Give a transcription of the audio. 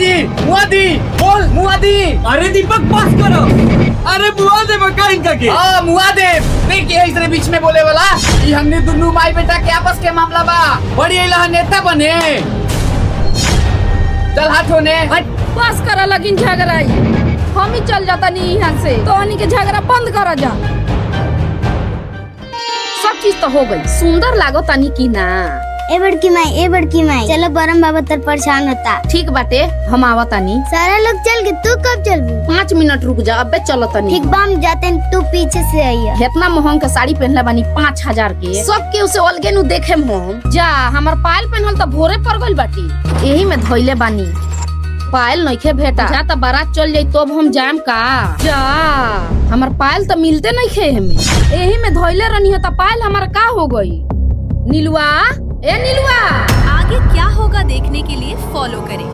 मुआदी बोल मुआदी। अरे दीपक पास करो। अरे बुआ दे बका इनका के। हां मुआदी नहीं के इसरे बीच में बोले वाला ई हमने दोनों माई बेटा के आपस के मामला बा। बड़ी इला नेता बने चल हाथ होने बस करा लगिन झगड़ाई। हम ही चल जाता नहीं यहाँ से तो के झगड़ा बंद करा जा। सब चीज तो हो गई सुंदर लागो तनी की ना। ए बड़की माई चलो बरम बाबा तर परेशान होता। ठीक बाटे हम आवा तानी। सारा लोग चल गए तू कब चलबू? 5 मिनट रुक जा अबे चलो तनी। ठीक बा हम जाते हैं तू पीछे से आइया। इतना महंग के साड़ी पहनले बानी 5000 के सबके उसे अलगे नु देखे हम जा। हमर पायल पहनल त भोरे पड़ गइल बाटी यही में धइले बानी। पायल नइखे भेटा जा त बारात चल जाई तब हम जाम का जा। हमर पायल त मिलते नइखे हमें यही में धइले रहनी त पायल हमर का हो गई। नीलुआ ए नीलुआ आगे क्या होगा देखने के लिए फॉलो करें।